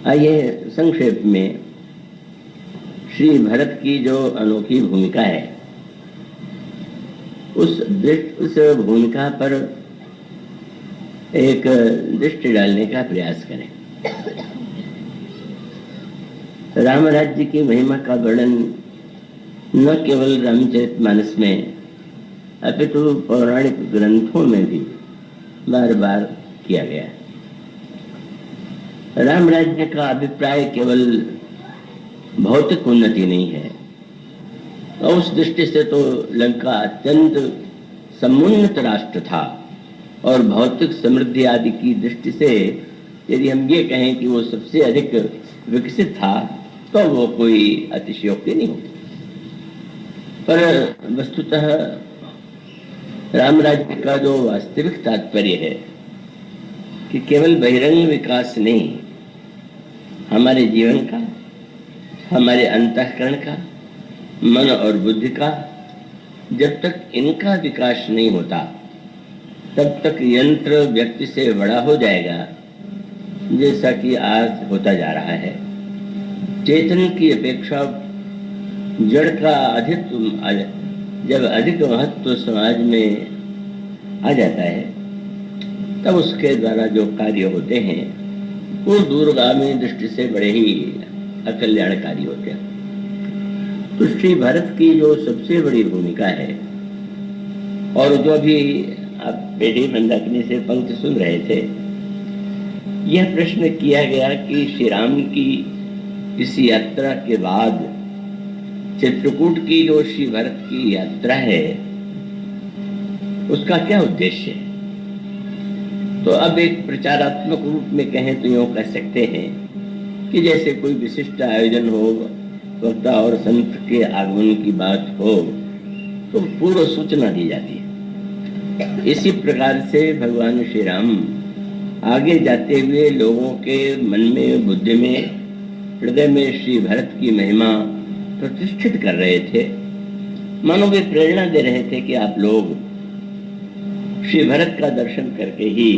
आइए संक्षेप में श्री भरत की जो अनोखी भूमिका है उस भूमिका पर एक दृष्टि डालने का प्रयास करें। राम राज्य की महिमा का वर्णन न केवल रामचरितमानस में अपितु पौराणिक ग्रंथों में भी बार बार किया गया है। राम राज्य का अभिप्राय केवल भौतिक उन्नति नहीं है, और उस दृष्टि से तो लंका अत्यंत समुन्नत राष्ट्र था, और भौतिक समृद्धि आदि की दृष्टि से यदि हम ये कहें कि वो सबसे अधिक विकसित था तो वो कोई अतिशयोक्ति नहीं होती। पर वस्तुतः राम राज्य का जो वास्तविक तात्पर्य है कि केवल बहिरंग विकास नहीं, हमारे जीवन का, हमारे अंतःकरण का, मन और बुद्धि का, जब तक इनका विकास नहीं होता तब तक यंत्र व्यक्ति से बड़ा हो जाएगा, जैसा कि आज होता जा रहा है। चेतन की अपेक्षा जड़ का जब अधिक महत्व समाज में आ जाता है तब उसके द्वारा जो कार्य होते हैं वो दूरगामी दृष्टि से बड़े ही अकल्याणकारी होते हैं। तो श्री भरत की जो सबसे बड़ी भूमिका है, और जो भी आप पेढ़ी मंदाकिनी से पंक्ति सुन रहे थे, यह प्रश्न किया गया कि श्री राम की इस यात्रा के बाद चित्रकूट की जो श्री भरत की यात्रा है उसका क्या उद्देश्य है। तो अब एक प्रचारात्मक रूप में कहें तो यूं कह सकते हैं कि जैसे कोई विशिष्ट आयोजन हो, वक्ता और संत के आगमन की बात हो तो पूर्व सूचना दी जाती है। इसी प्रकार से भगवान श्री राम आगे जाते हुए लोगों के मन में, बुद्धि में, हृदय में श्री भरत की महिमा प्रतिष्ठित कर रहे थे। मानो वे प्रेरणा दे रहे थे कि आप लोग श्री भरत का दर्शन करके ही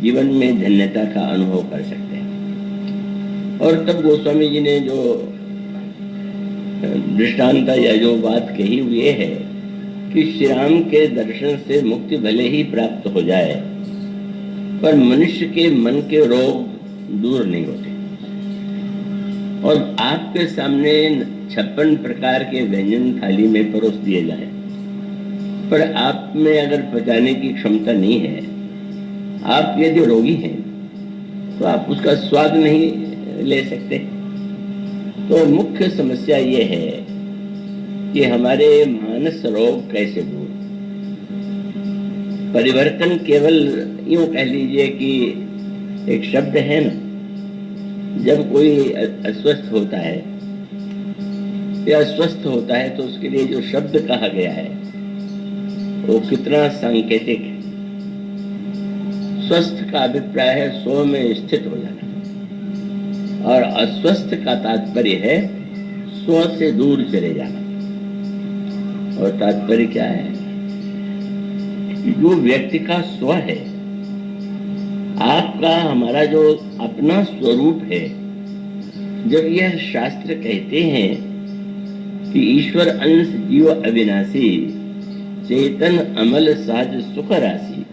जीवन में धन्यता का अनुभव कर सकते हैं। और तब गोस्वामी जी ने जो दृष्टांत या जो बात कही हुई है कि श्री राम के दर्शन से मुक्ति भले ही प्राप्त हो जाए पर मनुष्य के मन के रोग दूर नहीं होते। और आपके सामने 56 प्रकार के व्यंजन थाली में परोस दिए जाए, पर आप में अगर पचाने की क्षमता नहीं है, आप यदि रोगी हैं तो आप उसका स्वाद नहीं ले सकते। तो मुख्य समस्या ये है कि हमारे मानस रोग कैसे दूर। परिवर्तन केवल यूं कह लीजिए कि एक शब्द है ना, जब कोई अस्वस्थ होता है या स्वस्थ होता है तो उसके लिए जो शब्द कहा गया है वो कितना सांकेतिक है। स्वस्थ का अभिप्राय है स्व में स्थित हो जाना, और अस्वस्थ का तात्पर्य है स्व से दूर चले जाना। और तात्पर्य क्या है? जो व्यक्ति का स्व है, आपका, हमारा जो अपना स्वरूप है, जब यह शास्त्र कहते हैं कि ईश्वर अंश जीव अविनाशी, चेतन अमल सहज सुख राशि,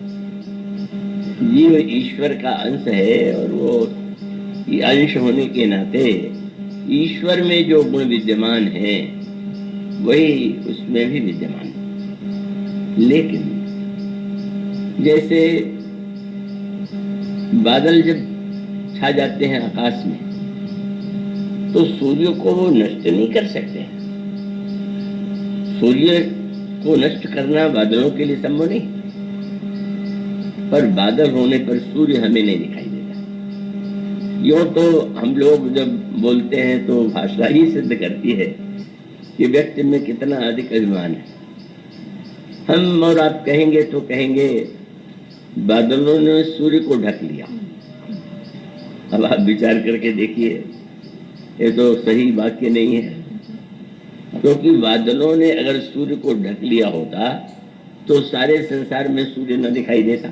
जीव ईश्वर का अंश है और वो अंश होने के नाते ईश्वर में जो गुण विद्यमान है वही उसमें भी विद्यमान है। लेकिन जैसे बादल जब छा जाते हैं आकाश में तो सूर्य को वो नष्ट नहीं कर सकते। सूर्य को नष्ट करना बादलों के लिए संभव नहीं, पर बादल होने पर सूर्य हमें नहीं दिखाई देता। यूं तो हम लोग जब बोलते हैं तो भाषा ही सिद्ध करती है कि व्यक्ति में कितना अधिक अभिमान है। हम और आप कहेंगे तो कहेंगे बादलों ने सूर्य को ढक लिया। अब आप विचार करके देखिए, ये तो सही वाक्य नहीं है, क्योंकि बादलों ने अगर सूर्य को ढक लिया होता तो सारे संसार में सूर्य न दिखाई देता।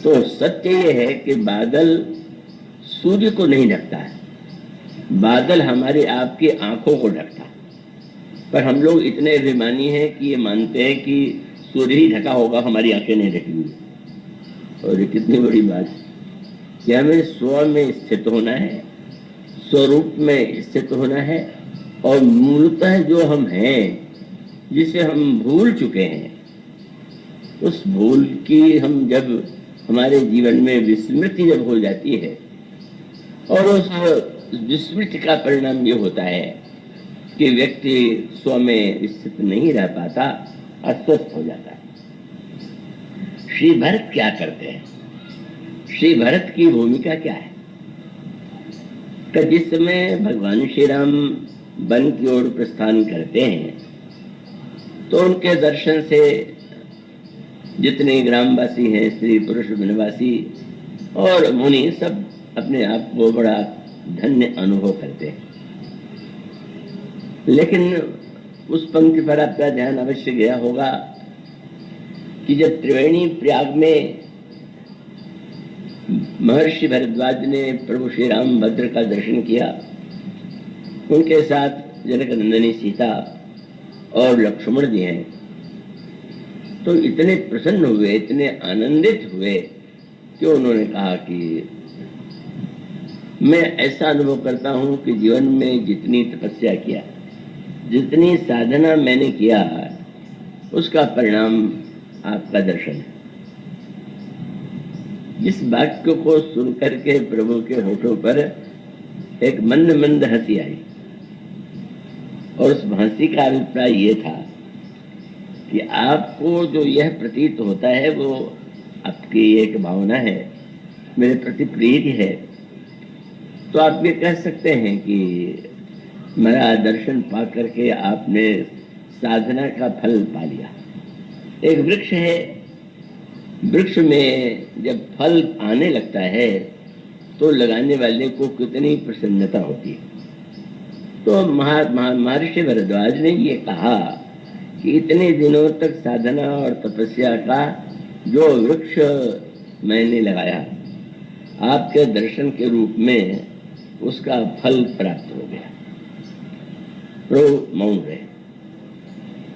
तो सत्य ये है कि बादल सूर्य को नहीं ढकता है, बादल हमारे आपकी आंखों को ढकता है। पर हम लोग इतने अभिमानी हैं कि ये मानते हैं कि सूर्य ही ढका होगा, हमारी आंखें नहीं ढकी हुई। और ये कितनी बड़ी बात है कि हमें स्व में स्थित होना है, स्वरूप में स्थित होना है, और मूलतः जो हम हैं, जिसे हम भूल चुके हैं, उस भूल की हम जब हमारे जीवन में विस्मृति जब हो जाती है, और उस विस्मृति का परिणाम ये होता है कि व्यक्ति स्व में स्थित नहीं रह पाता, अस्वस्थ हो जाता है। श्री भरत क्या करते हैं? श्री भरत की भूमिका क्या है? कि जिस समय भगवान श्री राम वन की ओर प्रस्थान करते हैं, तो उनके दर्शन से जितने ग्रामवासी हैं, स्त्री पुरुष वनवासी और मुनि, सब अपने आप को बड़ा धन्य अनुभव करते हैं। लेकिन उस पंक्ति पर आपका ध्यान अवश्य गया होगा कि जब त्रिवेणी प्रयाग में महर्षि भरद्वाज ने प्रभु श्री रामभद्र का दर्शन किया, उनके साथ जनक नंदिनी सीता और लक्ष्मण जी हैं, तो इतने प्रसन्न हुए, इतने आनंदित हुए कि उन्होंने कहा कि मैं ऐसा अनुभव करता हूं कि जीवन में जितनी तपस्या किया, जितनी साधना मैंने किया, उसका परिणाम आपका दर्शन है। इस वाक्य को सुन करके प्रभु के होठों पर एक मंद मंद हंसी आई, और उस हंसी का अभिप्राय ये था कि आपको जो यह प्रतीत होता है वो आपकी एक भावना है, मेरे प्रति प्रीति है, तो आप ये कह सकते हैं कि मेरा दर्शन पा करके आपने साधना का फल पा लिया। एक वृक्ष है, वृक्ष में जब फल आने लगता है तो लगाने वाले को कितनी प्रसन्नता होती है। तो महर्षि भरद्वाज ने ये कहा कि इतने दिनों तक साधना और तपस्या का जो वृक्ष मैंने लगाया, आपके दर्शन के रूप में उसका फल प्राप्त हो गया। प्रभु मौन रहे,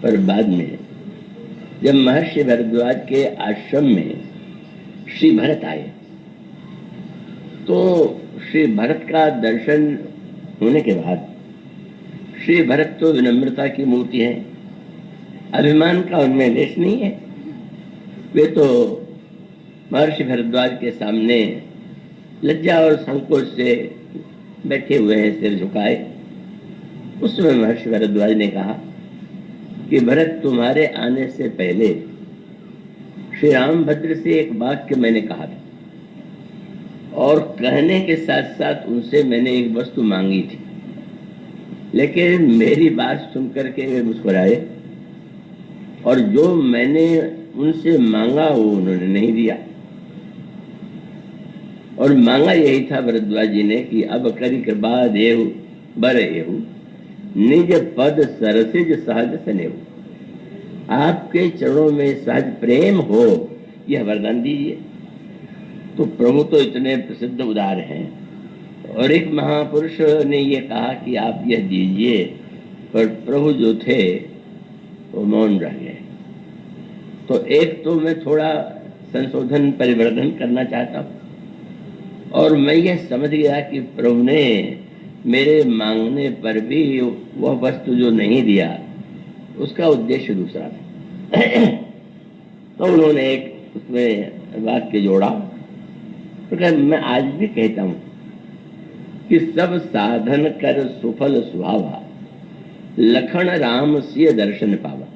पर बाद में जब महर्षि भरद्वाज के आश्रम में श्री भरत आए, तो श्री भरत का दर्शन होने के बाद, श्री भरत तो विनम्रता की मूर्ति है, अभिमान का उनमें लेश नहीं है। वे तो महर्षि भरद्वाज के सामने लज्जा और संकोच से बैठे हुए हैं, सिर झुकाए। उस समय महर्षि भरद्वाज ने कहा कि भरत, तुम्हारे आने से पहले श्री रामभद्र से एक वाक्य मैंने कहा था, और कहने के साथ साथ उनसे मैंने एक वस्तु मांगी थी, लेकिन मेरी बात सुनकर के वे मुस्कुराए, और जो मैंने उनसे मांगा वो उन्होंने नहीं दिया। और मांगा यही था भरद्वाज जी ने कि अब करी कृपा देव बर एहु, निज पद सरसिज सहज सनेहु। आपके चरणों में सहज प्रेम हो, यह वरदान दीजिए। तो प्रभु तो इतने प्रसिद्ध उदार हैं, और एक महापुरुष ने ये कहा कि आप यह दीजिए, पर प्रभु जो थे वो मौन रह गए। तो एक तो मैं थोड़ा संशोधन परिवर्तन करना चाहता हूँ, और मैं यह समझ गया कि प्रभु ने मेरे मांगने पर भी वह वस्तु जो नहीं दिया, उसका उद्देश्य दूसरा था। तो उन्होंने एक उसमें वाक्य जोड़ा, तो मैं आज भी कहता हूँ कि सब साधन कर सुफल सुहावा, लखन राम सिय दर्शन पावा।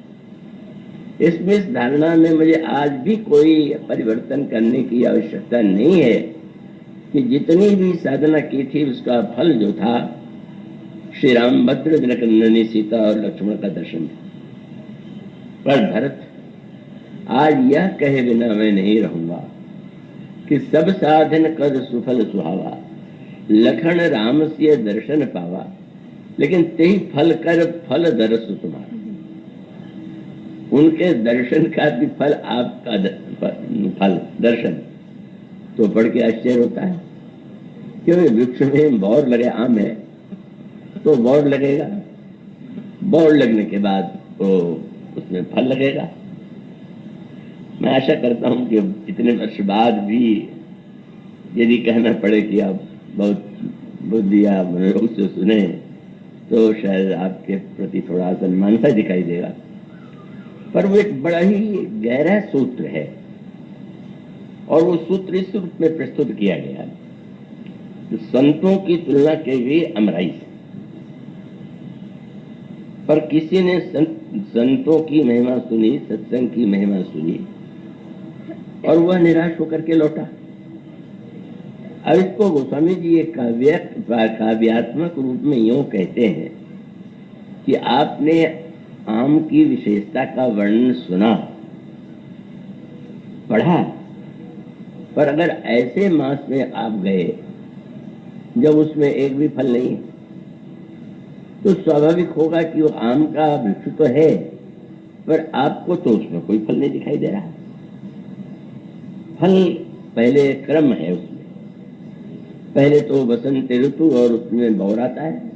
इसमें इस धारणा में मुझे आज भी कोई परिवर्तन करने की आवश्यकता नहीं है कि जितनी भी साधना की थी उसका फल जो था श्री रामभद्र, जनक नंदिनी सीता और लक्ष्मण का दर्शन था। पर भरत, आज यह कहे बिना मैं नहीं रहूंगा कि सब साधन कर सुफल सुहावा, लखन राम सिय दर्शन पावा, लेकिन तेही फल कर फल दरस तुम्हारा। उनके दर्शन का भी फल आपका फल दर्शन, तो पढ़ के आश्चर्य होता है क्योंकि वृक्ष में बौर लगे, आम है तो बौर लगेगा, बौर लगने के बाद तो उसमें फल लगेगा। मैं आशा करता हूं कि इतने वर्ष बाद भी यदि कहना पड़े कि आप बहुत बुद्धि या मनोयोग से सुने तो शायद आपके प्रति थोड़ा सम्मान सा दिखाई देगा, पर वो एक बड़ा ही गहरा सूत्र है और वो सूत्र इस रूप में प्रस्तुत किया गया है। तो संतों की तुलना की गई अमराई से, पर किसी ने संतों की महिमा सुनी, सत्संग की महिमा सुनी और वह निराश होकर के लौटा। अब इसको गोस्वामी जी एक काव्यात्मक रूप में यूं कहते हैं कि आपने आम की विशेषता का वर्णन सुना, पढ़ा, पर अगर ऐसे मास में आप गए जब उसमें एक भी फल नहीं, तो स्वाभाविक होगा कि वो आम का वृक्ष तो है पर आपको तो उसमें कोई फल नहीं दिखाई दे रहा। फल पहले क्रम है उसमें, पहले तो बसंत ऋतु और उसमें बौर आता है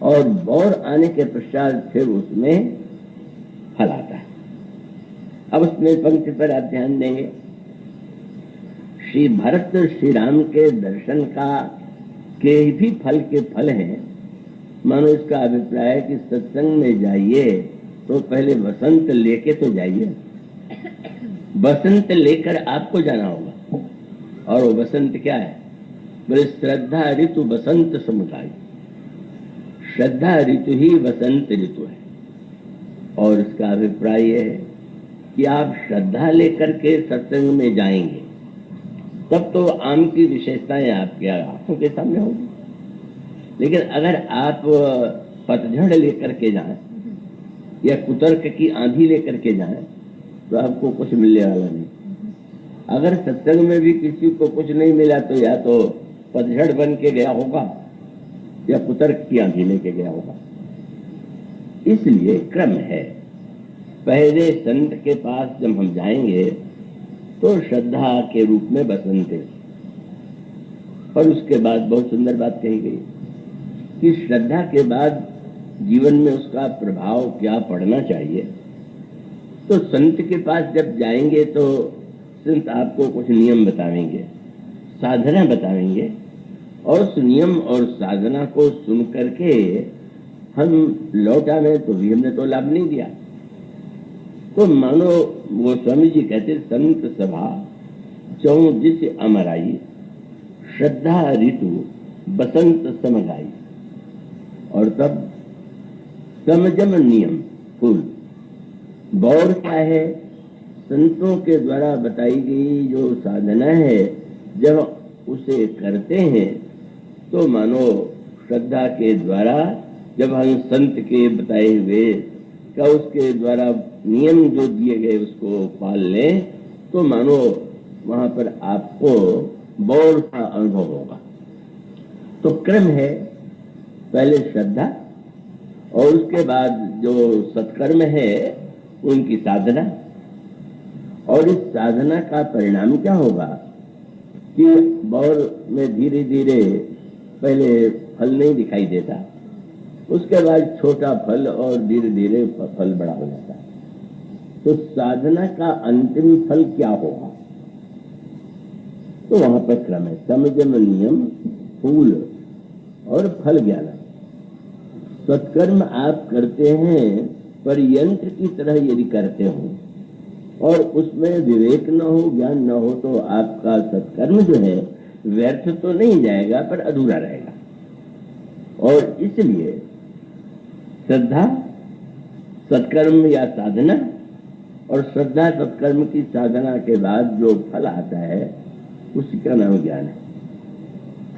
और बौर आने के पश्चात फिर उसमें फल आता है। अब उसमें पंक्ति पर आप ध्यान देंगे, श्री भरत श्री राम के दर्शन का के भी फल के फल हैं। मानो इसका अभिप्राय है कि सत्संग में जाइए तो पहले बसंत लेके तो जाइए, बसंत लेकर आपको जाना होगा। और वो बसंत क्या है? बोले श्रद्धा ऋतु बसंत समुदाय, श्रद्धा ऋतु ही बसंत ऋतु है। और इसका अभिप्राय यह है कि आप श्रद्धा लेकर के सत्संग में जाएंगे तब तो आम की विशेषताएं आपके आंखों के सामने होगी। लेकिन अगर आप पतझड़ लेकर के जाएं या कुतर्क की आंधी लेकर के जाएं तो आपको कुछ मिलने वाला नहीं। अगर सत्संग में भी किसी को कुछ नहीं मिला तो या तो पतझड़ बन के गया होगा या कुतर्क की आंधी लेके गया होगा। इसलिए क्रम है, पहले संत के पास जब हम जाएंगे तो श्रद्धा के रूप में बसंत, और उसके बाद बहुत सुंदर बात कही गई कि श्रद्धा के बाद जीवन में उसका प्रभाव क्या पड़ना चाहिए। तो संत के पास जब जाएंगे तो संत आपको कुछ नियम बताएंगे, साधना बताएंगे, और उस नियम और साधना को सुन करके हम लौटा में तो भी हमने तो लाभ नहीं दिया। तो मानो वो स्वामी जी कहते संत सभा चौं जिस अमराई, श्रद्धा ऋतु बसंत समगाई। और तब समजम नियम फूल, बौर क्या है? संतों के द्वारा बताई गई जो साधना है, जब उसे करते हैं तो मानो श्रद्धा के द्वारा जब हम संत के बताए हुए का उसके द्वारा नियम जो दिए गए उसको पाल लें तो मानो वहां पर आपको बौर का अनुभव होगा। तो क्रम है, पहले श्रद्धा और उसके बाद जो सत्कर्म है उनकी साधना। और इस साधना का परिणाम क्या होगा कि बौर में धीरे धीरे पहले फल नहीं दिखाई देता, उसके बाद छोटा फल और धीरे धीरे फल बड़ा हो जाता है। तो साधना का अंतिम फल क्या होगा? तो वहां पर क्रम है, समजम नियम फूल और फल ज्ञान। सत्कर्म आप करते हैं पर यंत्र की तरह यदि करते हो और उसमें विवेक न हो, ज्ञान न हो, तो आपका सत्कर्म जो है व्यर्थ तो नहीं जाएगा पर अधूरा रहेगा। और इसलिए श्रद्धा सत्कर्म या साधना और श्रद्धा सत्कर्म की साधना के बाद जो फल आता है उसी का नाम ज्ञान है।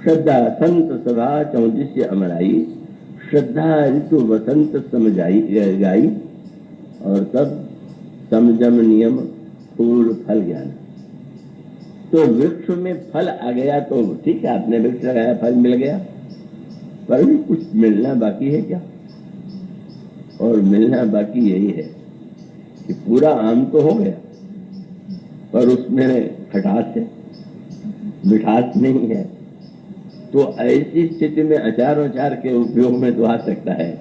श्रद्धा संत सभा चौदिस्य अमराई, श्रद्धा ऋतु बसंत समझाई गाई, और तब समझम नियम फूल फल ज्ञान। तो वृक्ष में फल आ गया तो ठीक है, आपने वृक्ष लगाया, फल मिल गया, पर भी कुछ मिलना बाकी है क्या? और मिलना बाकी यही है कि पूरा आम तो हो गया पर उसमें खटास है, मिठास नहीं है, तो ऐसी स्थिति में अचार अचार के उपयोग में तो आ सकता है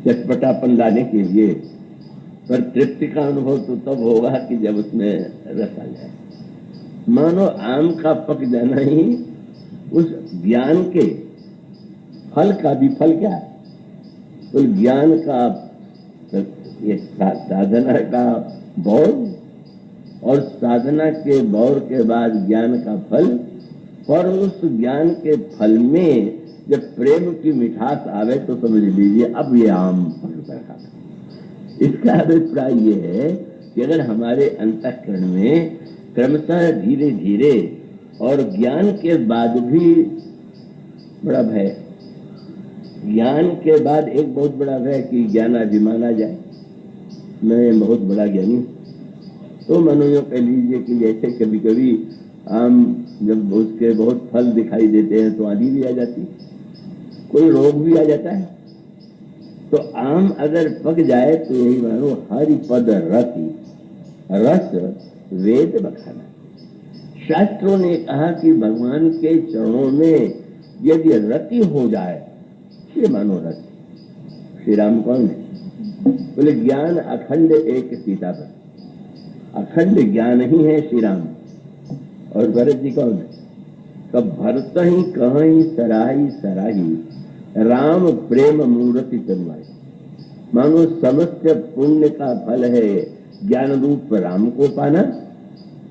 चटपटापन लाने के लिए, पर तृप्ति का अनुभव तो तब होगा कि जब उसमें रस आ जाए। मानो आम का पक जाना ही उस ज्ञान के फल का भी फल क्या है, तो ज्ञान का ये साधना का बौर, और साधना के बौर के बाद ज्ञान का फल, और उस ज्ञान के फल में जब प्रेम की मिठास आवे तो समझ लीजिए अब ये आम पक रखा। इसका अभिप्राय ये है कि अगर हमारे अंतःकरण में क्रमशः धीरे धीरे और ज्ञान के बाद भी बड़ा भय, ज्ञान के बाद एक बहुत बड़ा भय कि ज्ञानाभिमान आ जाए, मैं बहुत बड़ा ज्ञानी, तो मानो यूं कह लीजिए कि जैसे कभी कभी आम जब उसके बहुत फल दिखाई देते हैं तो आंधी भी आ जाती, कोई रोग भी आ जाता है। तो आम अगर पक जाए तो यही मानो हरि पद रति रस वेद बखाना। शास्त्रों ने कहा कि भगवान के चरणों में यदि रति हो जाए, ये मानो रस। श्री राम कौन है? बोले ज्ञान अखंड एक सीता पर, अखंड ज्ञान ही है श्री राम। और भरत जी कौन है? कब भरत ही कहीं सराही सराही राम प्रेम मूर्ति तन्वाई। मानो समस्त पुण्य का फल है ज्ञान रूप राम को पाना,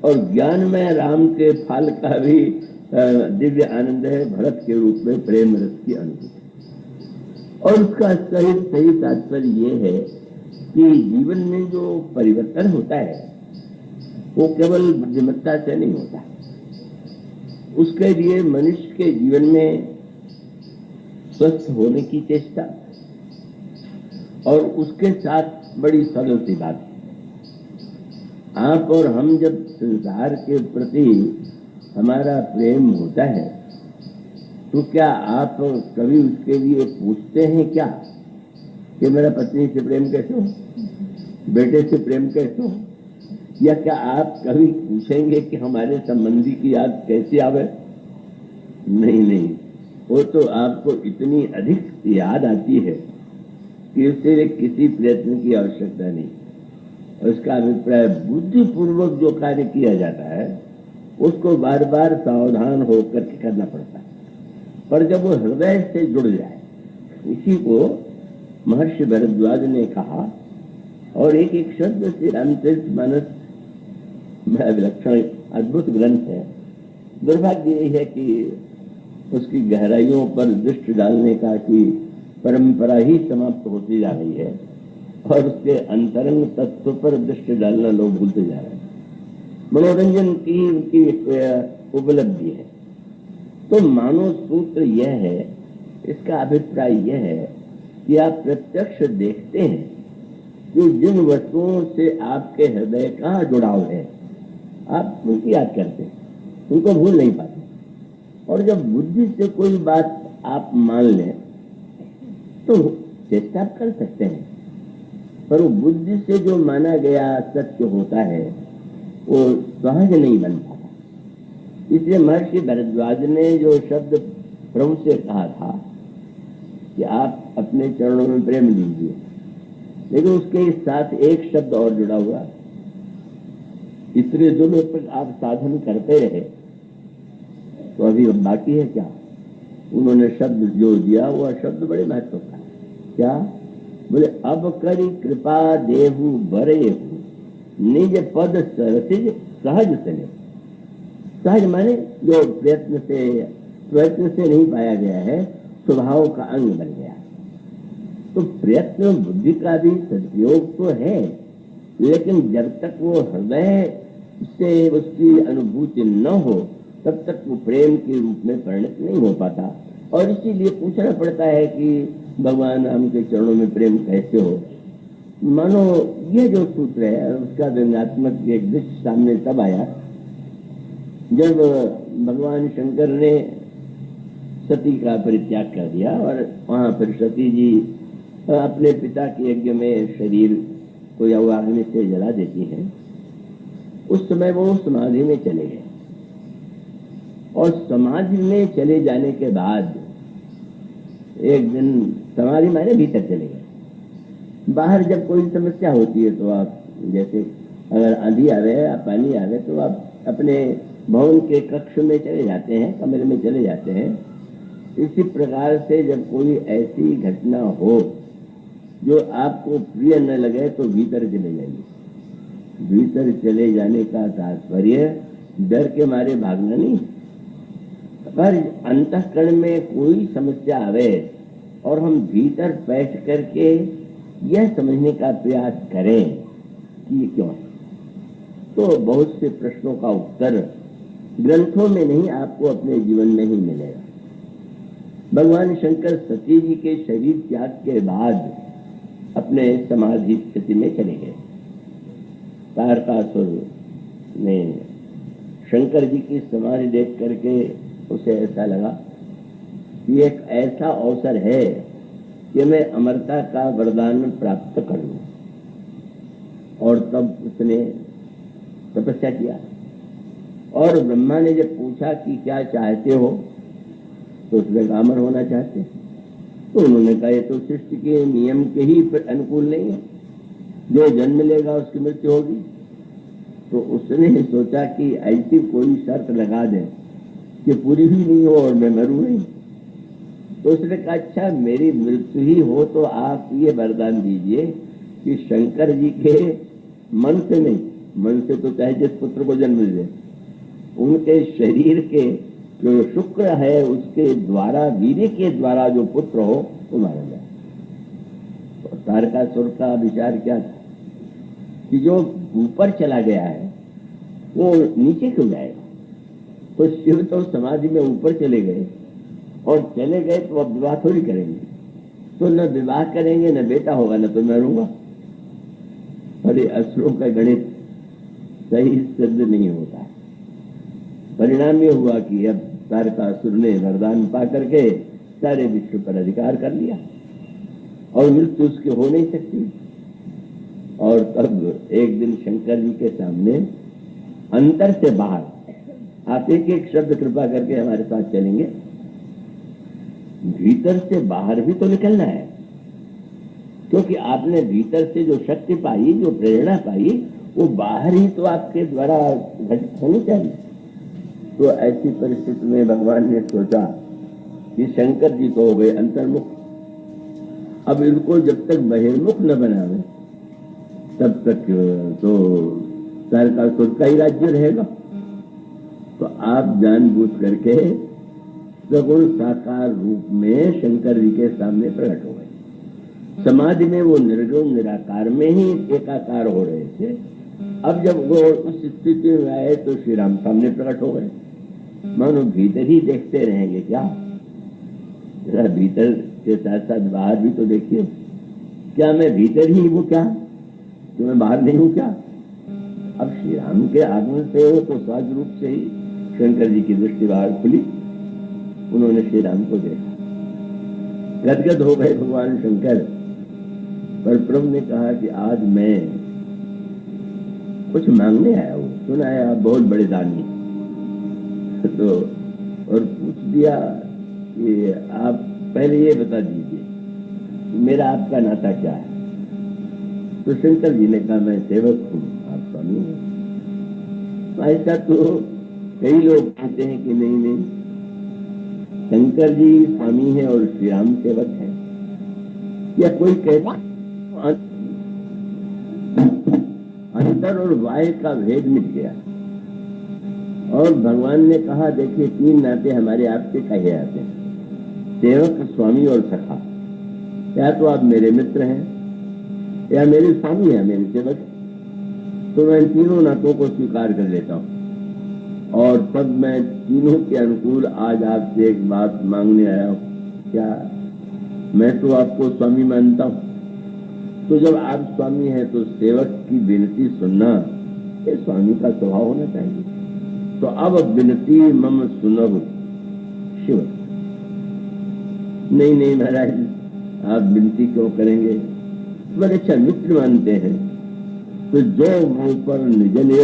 और ज्ञान में राम के फल का भी दिव्य आनंद है भरत के रूप में प्रेम रस की अनुभूति। और उसका सही सही तात्पर्य ये है कि जीवन में जो परिवर्तन होता है वो केवल बुद्धिमत्ता से नहीं होता, उसके लिए मनुष्य के जीवन में स्वस्थ होने की चेष्टा, और उसके साथ बड़ी सरल सी बात, आप और हम जब संसार के प्रति हमारा प्रेम होता है तो क्या आप कभी उसके लिए पूछते हैं क्या कि मेरा पत्नी से प्रेम कैसे हो, बेटे से प्रेम कैसे हो, या क्या आप कभी पूछेंगे कि हमारे संबंधी की याद कैसे आवे? नहीं नहीं, वो तो आपको इतनी अधिक याद आती है कि उससे किसी प्रयत्न की आवश्यकता नहीं। और इसका अभिप्राय बुद्धिपूर्वक जो कार्य किया जाता है उसको बार बार सावधान होकर के करना पड़ता है, पर जब वो हृदय से जुड़ जाए, इसी को महर्षि भरद्वाज ने कहा। और एक एक शब्द से रामचरितमानस बड़ा विलक्षण अद्भुत ग्रंथ है। दुर्भाग्य यही है कि उसकी गहराइयों पर दृष्टि डालने का की परंपरा ही समाप्त होती जा रही है, और उसके अंतरंग तत्व पर दृष्टि डालना लोग भूलते जा रहे हैं। मनोरंजन की उनकी उपलब्धि है। तो मानव सूत्र यह है, इसका अभिप्राय यह है कि आप प्रत्यक्ष देखते हैं कि जिन वस्तुओं से आपके हृदय का जुड़ाव है आप उनकी याद करते हैं, उनको भूल नहीं पाते। और जब बुद्धि से कोई बात आप मान लें तो चेष्टा कर सकते हैं, पर वो बुद्धि से जो माना गया सत्य होता है वो सहज नहीं बन पाता। इसलिए महर्षि भरद्वाज ने जो शब्द प्रभु से कहा था कि आप अपने चरणों में प्रेम लीजिए, लेकिन उसके साथ एक शब्द और जुड़ा हुआ, इतने दिनों तक आप साधन करते रहे तो अभी बाकी है क्या? उन्होंने शब्द जो दिया वह शब्द बड़े महत्व का है। क्या बोले? अब करी कृपा देहु बरे निज पद सरसिज सहज सने। सहज माने जो प्रयत्न से नहीं पाया गया है, स्वभाव का अंग बन गया। तो प्रयत्न बुद्धि का भी सदुपयोग तो है, लेकिन जब तक वो हृदय से उसकी अनुभूति न हो तब तक वो प्रेम के रूप में परिणत नहीं हो पाता। और इसीलिए पूछना पड़ता है कि भगवान राम के चरणों में प्रेम कैसे हो। मानो ये जो सूत्र है उसका व्यंग्यात्मक एक दृश्य सामने तब आया जब भगवान शंकर ने सती का परित्याग कर दिया, और वहां पर सती जी अपने पिता के यज्ञ में शरीर को या अग्नि से जला देती हैं। उस समय वो समाधि में चले गए। और समाधि में चले जाने के बाद एक दिन समाधि माने भीतर चले गए। बाहर जब कोई समस्या होती है तो आप जैसे अगर आंधी आवे या पानी आवे तो आप अपने भवन के कक्ष में चले जाते हैं, कमरे में चले जाते हैं। इसी प्रकार से जब कोई ऐसी घटना हो जो आपको प्रिय न लगे तो भीतर चले जाइए। भीतर चले जाने का तात्पर्य डर के मारे भागना नहीं। अगर अंतःकरण में कोई समस्या आवे और हम भीतर बैठ करके यह समझने का प्रयास करें कि ये क्यों है, तो बहुत से प्रश्नों का उत्तर ग्रंथों में नहीं, आपको अपने जीवन में ही मिलेगा। भगवान शंकर सती जी के शरीर त्याग के बाद अपने समाधि स्थिति में चले गए। तारकासुर ने शंकर जी की समाधि देख करके उसे ऐसा लगा कि एक ऐसा अवसर है कि मैं अमरता का वरदान प्राप्त कर लूं, और तब उसने तपस्या किया। और ब्रह्मा ने जब पूछा कि क्या चाहते हो, तो उसने कहा अमर होना चाहते। तो उन्होंने कहा ये तो सृष्टि के नियम के ही अनुकूल नहीं है, जो जन्म लेगा उसकी मृत्यु होगी। तो उसने सोचा कि ऐसी कोई शर्त लगा दे कि पूरी ही नहीं हो और मैं मरूं नहीं। तो उसने कहा अच्छा मेरी मृत्यु ही हो तो आप ये वरदान दीजिए कि शंकर जी के मन से नहीं, मन से तो चाहे जिस पुत्र को जन्म दे, उनके शरीर के जो शुक्र है उसके द्वारा, वीर्य के द्वारा जो पुत्र हो वो मारा जाए। तो तारकासुर का विचार क्या था कि जो ऊपर चला गया है वो नीचे क्यों जाएगा। तो शिव तो समाधि में ऊपर चले गए, और चले गए तो अब विवाह थोड़ी करेंगे, तो न विवाह करेंगे, न बेटा होगा, न तो मैं रहूंगा। अरे असुरों का गणित सही सिद्ध नहीं होता है। परिणाम ये हुआ कि अब तारकासुर ने वरदान पा करके सारे विश्व पर अधिकार कर लिया, और मृत्यु उसकी हो नहीं सकती। और तब एक दिन शंकर जी के सामने अंतर से बाहर, आप एक एक शब्द कृपा करके हमारे साथ चलेंगे, भीतर से बाहर भी तो निकलना है, क्योंकि आपने भीतर से जो शक्ति पाई, जो प्रेरणा पाई, वो बाहर ही तो आपके द्वारा घटित होनी चाहिए। तो ऐसी परिस्थिति में भगवान ने सोचा कि शंकर जी तो हो गए अंतर्मुख, अब इनको जब तक बहिर्मुख न बनावे तब तक तो तारकासुर का ही राज्य रहेगा। तो आप जानबूझ करके सगुण साकार रूप में शंकर जी के सामने प्रकट हो गए। समाधि में वो निर्गुण निराकार में ही एकाकार हो रहे थे। अब जब वो उस स्थिति में आए तो श्री राम सामने प्रकट हो गए। मानो भीतर ही देखते रहेंगे क्या, जरा भीतर के साथ साथ बाहर भी तो देखिए, क्या मैं भीतर ही हूँ क्या, तो मैं बाहर नहीं हूँ क्या। अब श्री राम के आगमन से हो तो सहज रूप से ही शंकर जी की दृष्टि बाहर खुली। उन्होंने श्री राम को देखा, गदगद हो गए भगवान शंकर। पर प्रभु ने कहा कि आज मैं कुछ मांगने आया हूँ, सुना है आप बहुत बड़े दानी। तो और पूछ दिया कि आप पहले ये बता दीजिए मेरा आपका नाता क्या है। तो शंकर जी ने कहा मैं सेवक हूँ, आप स्वामी हैं। ऐसा तो कई लोग कहते हैं कि नहीं नहीं, शंकर जी स्वामी है और श्री राम सेवक है। या कोई कहता अंतर और वाय का भेद मिट गया, और भगवान ने कहा देखिए तीन नाते हमारे आपसे कहे आते हैं, सेवक, स्वामी और सखा। या तो आप मेरे मित्र हैं, या मेरे स्वामी हैं, मेरे सेवक। तो मैं तीनों नातों को स्वीकार कर लेता हूँ, और तब मैं तीनों के अनुकूल आज आपसे एक बात मांगने आया हूँ। क्या मैं तो आपको स्वामी मानता हूँ, तो जब आप स्वामी हैं तो सेवक की विनती सुनना ये स्वामी का स्वभाव होना चाहिए। तो अब विनती मम सुनहु शिव। नहीं नहीं महाराज, आप विनती क्यों करेंगे, बड़े अच्छा मित्र मानते हैं, तो जो मुंह पर निज ले,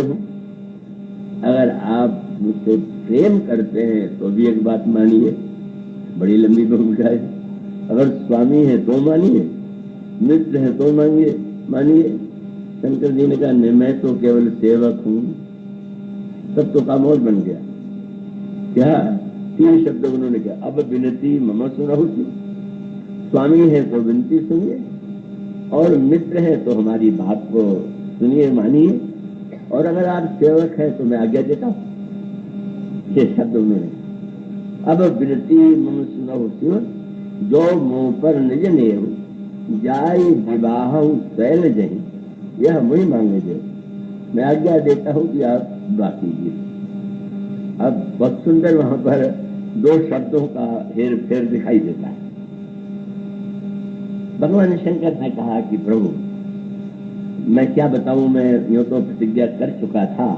अगर आप मुझसे प्रेम करते हैं तो भी एक बात मानिए, बड़ी लंबी भूमिका है। अगर स्वामी है तो मानिए, मित्र है तो मानिए। शंकर जी ने कहा मैं तो केवल सेवक हूं, तब तो काम और बन गया। क्या 3 शब्द उन्होंने कहा, अब विनती मम सुनहु। स्वामी है तो विनती सुनिए, और मित्र है तो हमारी बात को सुनिए, मानिए, और अगर आप सेवक हैं तो मैं आज्ञा देता हूं। ये शब्द उन्होंने, अब विनती मम सुनहु शिव, जो मुंह पर निज नेहु, जाय विवाह शैल जही, यह मुझे मांगे दे। मैं आज्ञा देता हूं कि आप विवाह कीजिए। अब बहुत सुंदर वहां पर 2 शब्दों का हेर फेर दिखाई देता है। भगवान शंकर ने कहा कि प्रभु मैं क्या बताऊं, मैं यूं तो प्रतिज्ञा कर चुका था,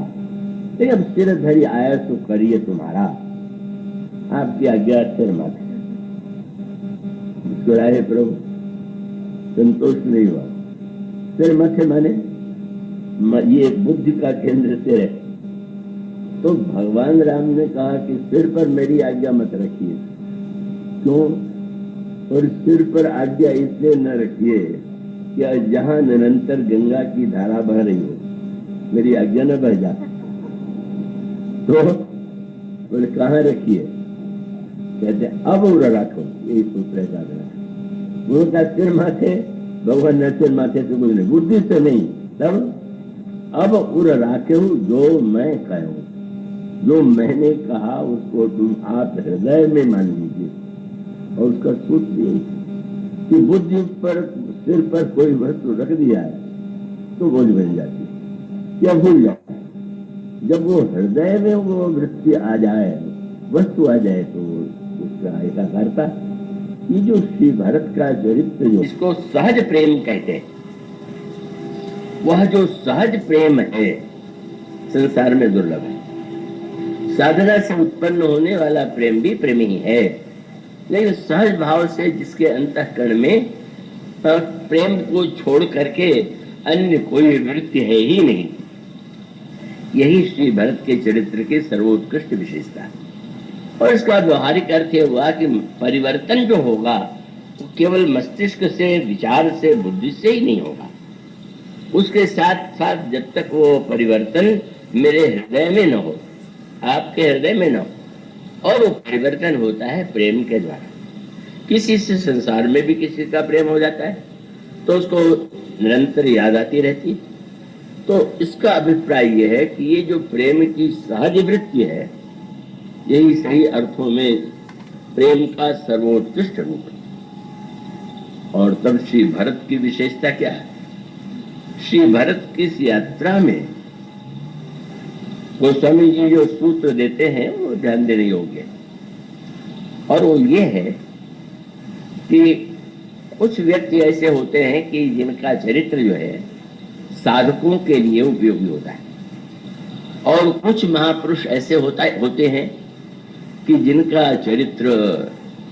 लेकिन अब सिर धरी आया तो करिए तुम्हारा, आपकी आज्ञा सिर माथे। मुस्कुराए प्रभु, संतोष नहीं हुआ। सिर माथे माने ये बुद्धि का केंद्र सिर है। तो भगवान राम ने कहा कि सिर पर मेरी आज्ञा मत रखिए। क्यों? और सिर पर आज्ञा इसलिए न रखिए कि जहां निरंतर गंगा की धारा बह रही हो, मेरी आज्ञा न बह जाए। तो बोले कहाँ रखिए? कहते अब उड़ा रखो, यही सूत्र है। वो का सिर माथे, भगवान ने सिर माथे से कुछ नहीं, बुद्धि से नहीं। तब अब उड़ राखे जो मैं कहूं, जो मैंने कहा उसको तुम आप हृदय में मान लीजिए। और उसका सूत्र यही कि बुद्धि पर सिर पर कोई वस्तु रख दिया है तो बोझ बन जाती है या भूल जाती है। जब वो हृदय में वो वृत्ति आ जाए, वस्तु आ जाए, तो उसका एकाकारता। ये जो श्री भरत का चरित्र, जो इसको सहज प्रेम कहते हैं, वह जो सहज प्रेम है संसार में दुर्लभ है। साधना से उत्पन्न होने वाला प्रेम भी प्रेम ही है, लेकिन सहज भाव से जिसके अंतःकरण में प्रेम को छोड़ करके अन्य कोई वृत्ति है ही नहीं, यही श्री भरत के चरित्र की सर्वोत्कृष्ट विशेषता है। और इसका व्यवहारिक अर्थ यह हुआ कि परिवर्तन जो होगा वो केवल मस्तिष्क से, विचार से, बुद्धि से ही नहीं होगा। उसके साथ साथ जब तक वो परिवर्तन मेरे हृदय में न हो, आपके हृदय में न हो, और वो परिवर्तन होता है प्रेम के द्वारा। किसी से संसार में भी किसी का प्रेम हो जाता है तो उसको निरंतर याद आती रहती। तो इसका अभिप्राय यह है कि ये जो प्रेम की सहज वृत्ति है, यही सही अर्थों में प्रेम का सर्वोत्कृष्ट रूप है। और तब श्री भरत की विशेषता क्या है? श्री भरत की इस यात्रा में गोस्वामी जी जो सूत्र देते हैं वो ध्यान देने योग्य है। और वो ये है कि कुछ व्यक्ति ऐसे होते हैं कि जिनका चरित्र जो है साधकों के लिए उपयोगी होता है, और कुछ महापुरुष ऐसे होते हैं कि जिनका चरित्र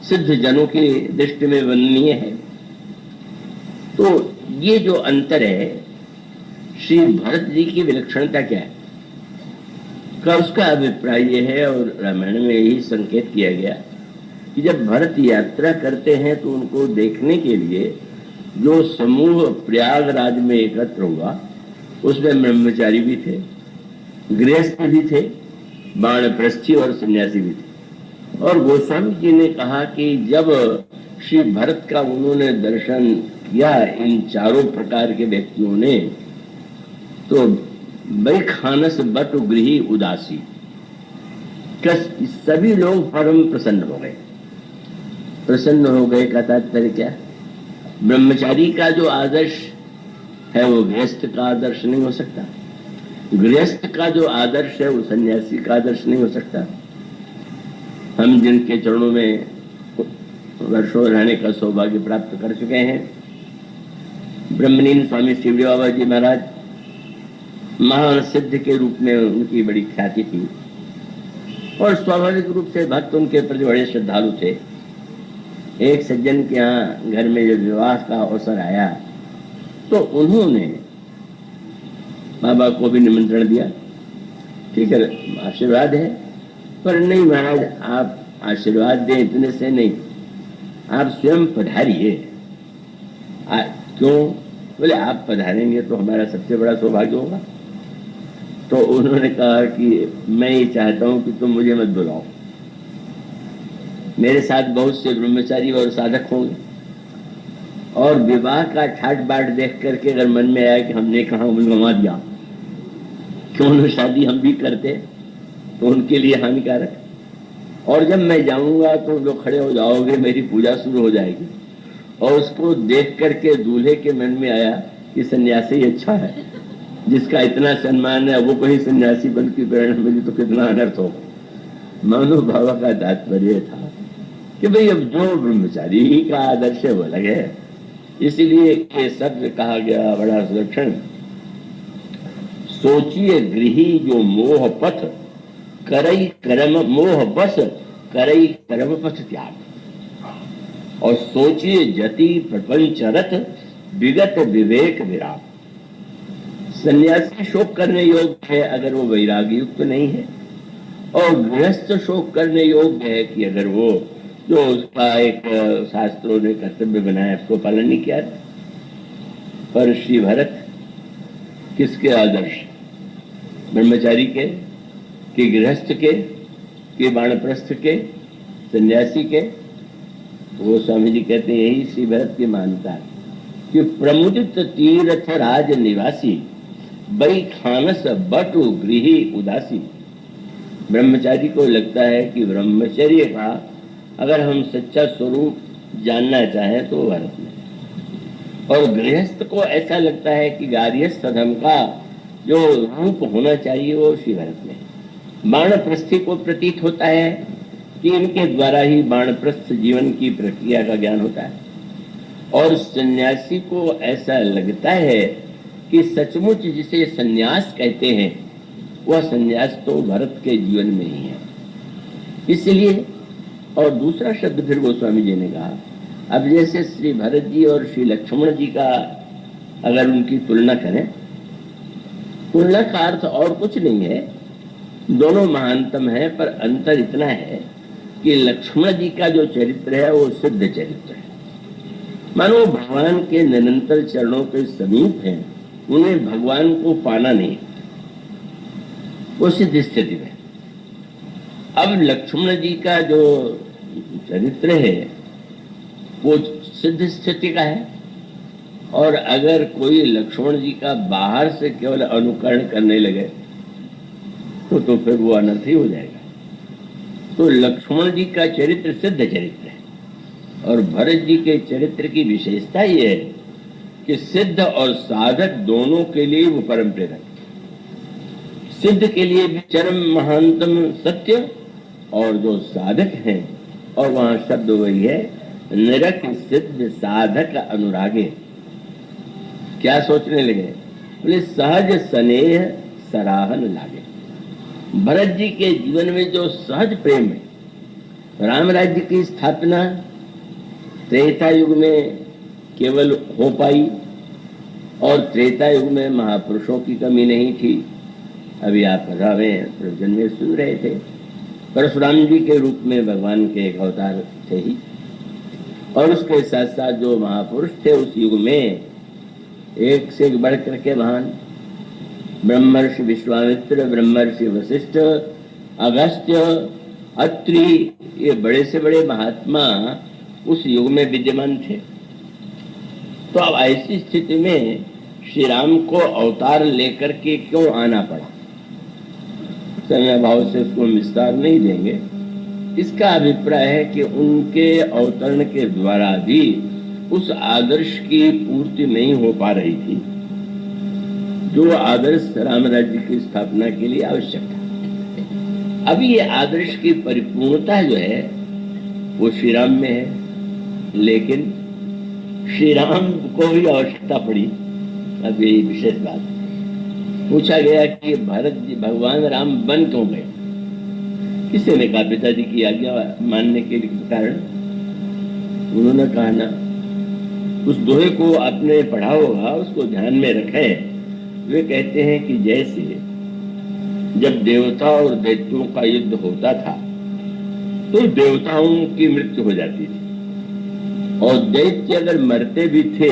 सिद्ध जनों की दृष्टि में वंदनीय है। तो ये जो अंतर है, श्री भरत जी की विलक्षणता क्या है का उसका अभिप्राय ये है, और रामायण में यही संकेत किया गया कि जब भरत यात्रा करते हैं तो उनको देखने के लिए जो समूह प्रयागराज में एकत्र हुआ, उसमें ब्रह्मचारी भी थे, गृहस्थ भी थे, बाणप्रस्थी और सन्यासी भी थे। और गोस्वामी जी ने कहा कि जब श्री भरत का उन्होंने दर्शन किया इन चारों प्रकार के व्यक्तियों ने, तो बैखानस बट गृही उदासी, सभी लोग परम प्रसन्न हो गए। प्रसन्न हो गए का तात्पर्य क्या? ब्रह्मचारी का जो आदर्श है वो गृहस्थ का आदर्श नहीं हो सकता, गृहस्थ का जो आदर्श है वो सन्यासी का आदर्श नहीं हो सकता। हम जिनके चरणों में वर्षों रहने का सौभाग्य प्राप्त कर चुके हैं, ब्रह्मलीन स्वामी शिवजी बाबा जी महाराज महान सिद्ध के रूप में उनकी बड़ी ख्याति थी, और स्वाभाविक रूप से भक्त उनके प्रति बड़े श्रद्धालु थे। एक सज्जन के यहाँ घर में जब विवाह का अवसर आया तो उन्होंने बाबा को भी निमंत्रण दिया। ठीक है, आशीर्वाद है, पर नहीं महाराज, आप आशीर्वाद दें इतने से नहीं, आप स्वयं पधारिए। क्यों? बोले आप पधारेंगे तो हमारा सबसे बड़ा सौभाग्य होगा। तो उन्होंने कहा कि मैं ये चाहता हूं कि तुम मुझे मत बुलाओ, मेरे साथ बहुत से ब्रह्मचारी और साधक होंगे, और विवाह का ठाट बाट देख करके अगर मन में आया कि हमने कहा गंवा दिया, क्यों न शादी हम भी करते, तो उनके लिए हानिकारक। और जब मैं जाऊंगा तो जो खड़े हो जाओगे, मेरी पूजा शुरू हो जाएगी, और उसको देख करके दूल्हे के मन में आया कि सन्यासी अच्छा है, जिसका इतना सम्मान है, वो कहीं सन्यासी बन की प्रेरणा मिली तो कितना अनर्थ हो। महानुभाव का तात्पर्य था कि भाई अब जो ब्रह्मचारी ही का आदर्श है वो अलग है। इसलिए ये शब्द कहा गया बड़ा सुलक्षण, सोचिए गृही जो मोह पथ करई कर्म मोह बस करई कर्म पथ त्याग, और सोचिए जति प्रपंच रथ विगत विवेक विराग। सन्यासी शोक करने योग्य है अगर वो वैराग्य युक्त नहीं है, और गृहस्थ शोक करने योग्य है कि अगर वो जो उसका एक शास्त्रों ने कर्तव्य बनाया उसको पालन नहीं किया। पर श्री भरत किसके आदर्श? ब्रह्मचारी के, कि गृहस्थ के, कि वानप्रस्थ के, सन्यासी के? वो स्वामी जी कहते हैं यही श्री भरत की मान्यता है कि प्रमुदित तीर्थ राज निवासी बई खानस बटु गृही उदासी। ब्रह्मचारी को लगता है कि ब्रह्मचर्य का अगर हम सच्चा स्वरूप जानना चाहें तो भरत में, और गृहस्थ को ऐसा लगता है कि गार्हस्थ धर्म का जो रूप होना चाहिए वो श्री भरत में। वानप्रस्थी को प्रतीत होता है कि इनके द्वारा ही वानप्रस्थ जीवन की प्रक्रिया का ज्ञान होता है, और सन्यासी को ऐसा लगता है कि सचमुच जिसे सन्यास कहते हैं वह सन्यास तो भरत के जीवन में ही है। इसलिए, और दूसरा शब्द फिर गोस्वामी जी ने कहा, अब जैसे श्री भरत जी और श्री लक्ष्मण जी का अगर उनकी तुलना करें, तुलना का अर्थ और कुछ नहीं है, दोनों महानतम है, पर अंतर इतना है कि लक्ष्मण जी का जो चरित्र है वो सिद्ध चरित्र है। मानो भगवान के निरंतर चरणों के समीप हैं, उन्हें भगवान को पाना नहीं, वो सिद्ध स्थिति में। अब लक्ष्मण जी का जो चरित्र है वो सिद्ध स्थिति का है, और अगर कोई लक्ष्मण जी का बाहर से केवल अनुकरण करने लगे तो फिर वो अनर्थ ही हो जाएगा। तो लक्ष्मण जी का चरित्र सिद्ध चरित्र है, और भरत जी के चरित्र की विशेषता ये है कि सिद्ध और साधक दोनों के लिए वो परम प्रेरक। सिद्ध के लिए भी चरम महानतम सत्य, और जो साधक हैं, और वहां शब्द वही है, निरख सिद्ध साधक अनुरागे। क्या सोचने लगे? बोले सहज स्नेह सराहन लागे। भरत जी के जीवन में जो सहज प्रेम है, राम राज्य की स्थापना त्रेता युग में केवल हो पाई, और त्रेता युग में महापुरुषों की कमी नहीं थी। अभी आप रामें प्रवचन में सुन रहे थे, परशुराम जी के रूप में भगवान के एक अवतार थे ही, और उसके साथ साथ जो महापुरुष थे उस युग में एक से एक बढ़ करके महान, ब्रह्मर्षि विश्वामित्र, ब्रह्मर्षि वशिष्ठ, अगस्त्य, अत्रि, ये बड़े से बड़े महात्मा उस युग में विद्यमान थे। तो अब ऐसी स्थिति में श्री राम को अवतार लेकर के क्यों आना पड़ा? समय भाव से उसको विस्तार नहीं देंगे। इसका अभिप्राय है कि उनके अवतरण के द्वारा भी उस आदर्श की पूर्ति नहीं हो पा रही थी जो आदर्श राम राज्य की स्थापना के लिए आवश्यक था। अभी ये आदर्श की परिपूर्णता जो है वो श्री राम में है, लेकिन श्री राम को भी आवश्यकता पड़ी। अब यही विशेष बात पूछा गया कि भरत जी भगवान राम बन क्यों गए? किसी ने कहा पिताजी की आज्ञा मानने के कारण। उन्होंने कहा ना, उस दोहे को आपने पढ़ा होगा, उसको ध्यान में रखें। वे कहते हैं कि जैसे जब देवता और दैत्यों का युद्ध होता था तो देवताओं की मृत्यु हो जाती थी, और दैत्य अगर मरते भी थे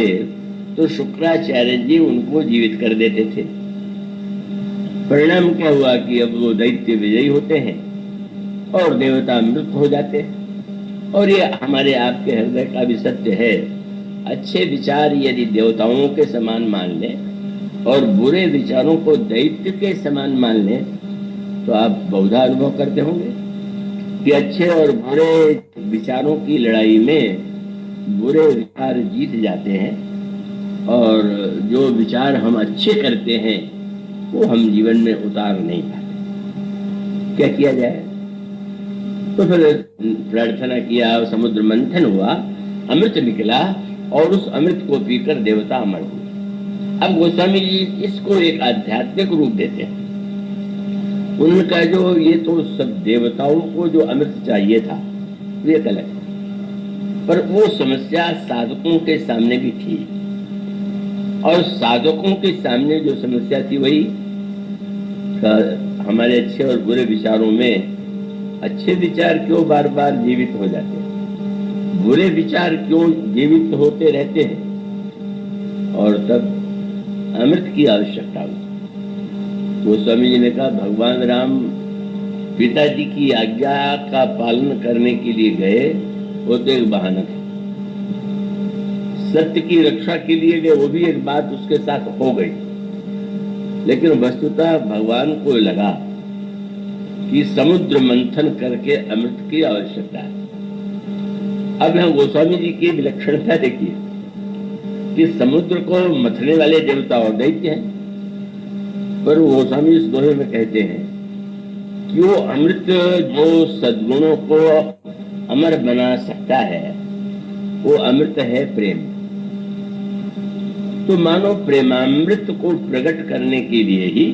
तो शुक्राचार्य जी उनको जीवित कर देते थे। परिणाम क्या हुआ कि अब वो दैत्य विजयी होते हैं और देवता मृत हो जाते हैं। और ये हमारे आपके हृदय का भी सत्य है। अच्छे विचार यदि देवताओं के समान मान लें और बुरे विचारों को दैत्य के समान मान लें तो आप बहुधा अनुभव करते होंगे कि अच्छे और बुरे विचारों की लड़ाई में बुरे विचार जीत जाते हैं, और जो विचार हम अच्छे करते हैं वो हम जीवन में उतार नहीं पाते। क्या किया जाए? तो फिर प्रार्थना किया, समुद्र मंथन हुआ, अमृत निकला और उस अमृत को पीकर देवता अमर हुए। अब गोस्वामी जी इसको एक आध्यात्मिक रूप देते हैं। उनका जो ये तो सब देवताओं को जो अमृत चाहिए था ये गलत है, पर वो समस्या साधकों के सामने भी थी, और साधकों के सामने जो समस्या थी वही हमारे अच्छे और बुरे विचारों में अच्छे विचार क्यों बार बार जीवित हो जाते हैं, बुरे विचार क्यों जीवित होते रहते हैं, और तब अमृत की आवश्यकता हुई। तो स्वामी जी ने कहा भगवान राम पिताजी की आज्ञा का पालन करने के लिए गए, वो तो एक बहाना था। सत्य की रक्षा के लिए गए, वो भी एक बात उसके साथ हो गई, लेकिन वस्तुतः भगवान को लगा कि समुद्र मंथन करके अमृत की आवश्यकता है। अब हम गोस्वामी जी की विलक्षणता देखिए कि समुद्र को मथने वाले देवता और दैत्य हैं, पर गोस्वामी इस दोहे में कहते हैं कि वो अमृत जो सद्गुणों को अमर बना सकता है वो अमृत है प्रेम। तो मानो प्रेमामृत को प्रकट करने के लिए ही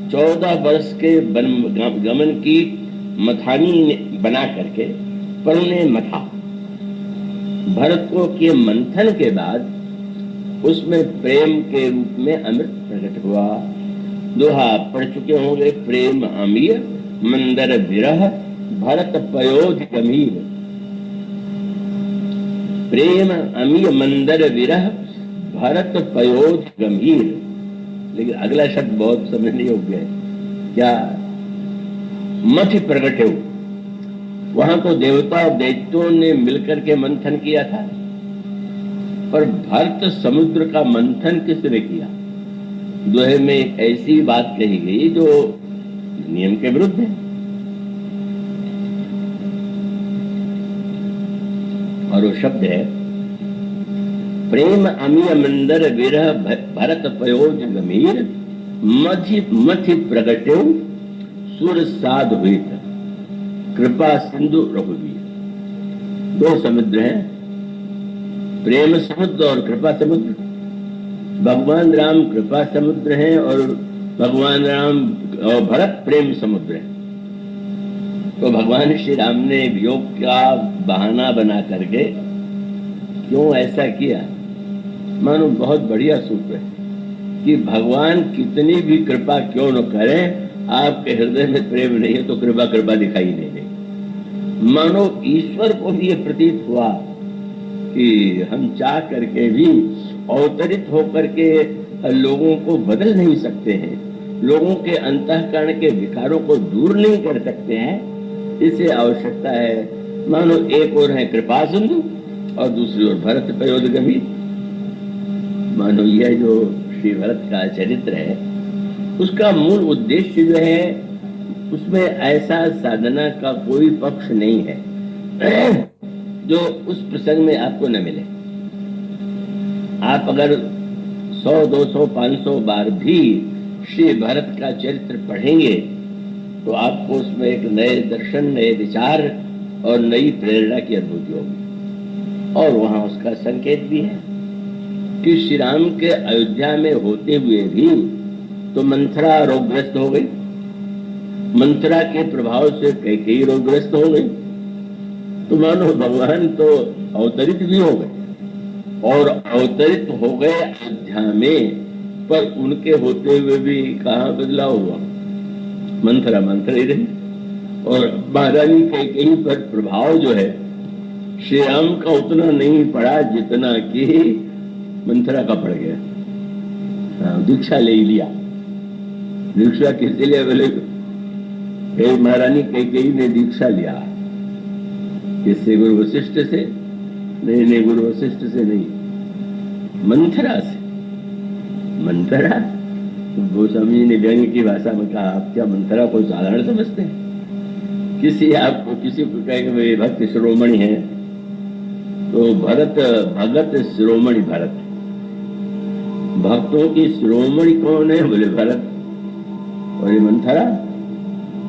14 वर्ष के गमन की मथानी बना करके पर उन्हें मथा भरत को के मंथन के बाद उसमें प्रेम के रूप में अमृत प्रकट हुआ। दोहा पढ़ चुके होंगे, प्रेम अमीय मंदर विरह भरत पयोध गंभीर। प्रेम अमीय मंदर विरह भरत पयोध गंभीर। लेकिन अगला शब्द बहुत समझने योग्य है, क्या? मथ प्रकट हो। वहां तो देवता और दैत्यों ने मिलकर के मंथन किया था, पर भरत समुद्र का मंथन किसने किया? दोहे में एक ऐसी बात कही गई जो नियम के विरुद्ध है, और वो शब्द है प्रेम अमीय मंदर विरह भरत पयोज गंभीर मथि प्रगटे सुर साध हुई कृपा सिंधु रघुवीर। दो समुद्र हैं, प्रेम समुद्र और कृपा समुद्र। भगवान राम कृपा समुद्र हैं और भगवान राम और भरत प्रेम समुद्र है। तो भगवान श्री राम ने वियोग का बहाना बना करके क्यों ऐसा किया? मानो बहुत बढ़िया सूत्र है कि भगवान कितनी भी कृपा क्यों न करें, आपके हृदय में प्रेम नहीं है तो कृपा कृपा दिखाई नहीं देगी। मानो ईश्वर को भी ये प्रतीत हुआ कि हम चाह करके भी अवतरित होकर के लोगों को बदल नहीं सकते हैं, लोगों के अंतःकरण के विकारों को दूर नहीं कर सकते हैं। इसे आवश्यकता है। मानो एक ओर है कृपा सिंधु और दूसरी ओर भरत पयोध गंभीर। मानो यह जो श्री भरत का चरित्र है उसका मूल उद्देश्य जो है उसमें ऐसा साधना का कोई पक्ष नहीं है जो उस प्रसंग में आपको न मिले। आप अगर 100, 200, 500 बार भी श्री भरत का चरित्र पढ़ेंगे तो आपको उसमें एक नए दर्शन, नए विचार और नई प्रेरणा की अनुभूति होगी। और वहां उसका संकेत भी है कि श्री राम के अयोध्या में होते हुए भी तो मंथरा रोगग्रस्त हो गई, मंथरा के प्रभाव से कई रोगग्रस्त हो गई। तो मानो भगवान तो अवतरित भी हो गए और अवतरित हो गए अयोध्या में, पर उनके होते हुए भी कहाँ बदलाव हुआ? मंथरा मंत्र ही रही। और महारानी कैकेयी पर प्रभाव जो है श्री राम का उतना नहीं पड़ा जितना कि मंथरा का पड़ गया। दीक्षा ले लिया। दीक्षा किससे लिया? बोले महारानी कैकेयी ने दीक्षा लिया। किससे? गुरु वशिष्ठ से? नहीं, गुरु वशिष्ठ से नहीं, मंथरा से। मंथरा? गोस्वामी जी ने व्यंग्य की भाषा में कहा, आप क्या मंथरा को साधारण समझते हैं? किसी को कहेंगे भक्त शिरोमणि है, तो भगत शिरोमणि भरत। भक्तों की शिरोमणि कौन है? बोले भरत। और ये मंथरा?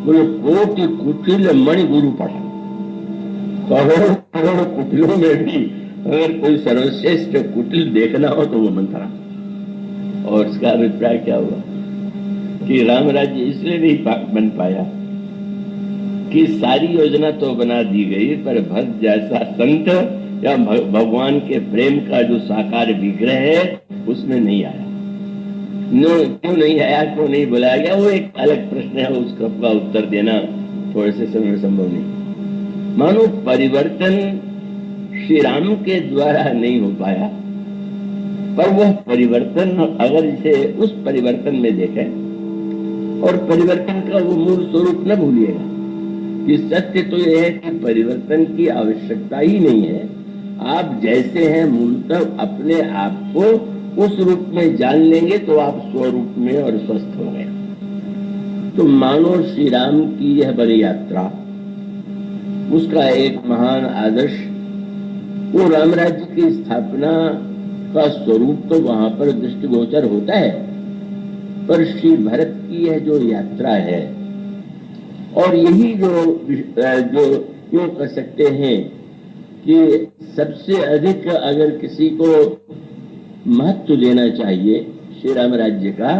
बोले कोटि कुटिल मणि गुरु पढ़ा। करोड़ करोड़ कुटिलों में भी अगर कोई सर्वश्रेष्ठ कुटिल देखना हो तो वो मंथरा। और उसका अभिप्राय क्या हुआ कि राम राज्य इसलिए नहीं बन पाया कि सारी योजना तो बना दी गई, पर भक्त जैसा संत या भगवान के प्रेम का जो साकार विग्रह है उसमें नहीं आया। क्यों नहीं आया, क्यों नहीं बुलाया गया, वो एक अलग प्रश्न है। उसका उत्तर देना थोड़े से समय संभव नहीं। मानो परिवर्तन श्री राम के द्वारा नहीं हो पाया, पर वह परिवर्तन अगर इसे उस परिवर्तन में देखें, और परिवर्तन का वो मूल स्वरूप न भूलिएगा कि सत्य तो यह है कि परिवर्तन की आवश्यकता ही नहीं है। आप जैसे हैं मूलतः अपने आप को उस रूप में जान लेंगे तो आप स्वरूप में और स्वस्थ होंगे। तो मानो श्री राम की यह बड़ी यात्रा, उसका एक महान आदर्श, वो राम राज्य की स्थापना का स्वरूप तो वहां पर दृष्टिगोचर होता है, पर श्री भरत की यह जो यात्रा है, और यही जो यूं कर सकते हैं कि सबसे अधिक अगर किसी को महत्व देना चाहिए श्री राम राज्य का,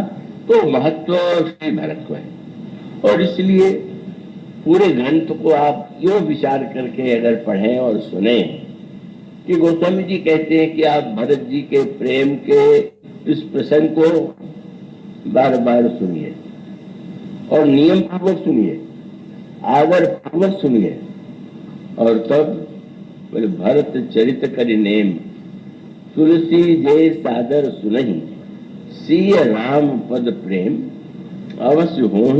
तो महत्व श्री भरत को है। और इसलिए पूरे ग्रंथ को आप यूं विचार करके अगर पढ़ें और सुने कि गोस्वामी जी कहते हैं कि आप भरत जी के प्रेम के इस प्रसंग को बार बार सुनिए और नियम पूर्वक सुनिए, आदर पूर्वक सुनिए। और तब बोले भरत चरित करि नेम, तुलसी जे सादर सुनहि, सिय राम पद प्रेम, अवश्य हो ही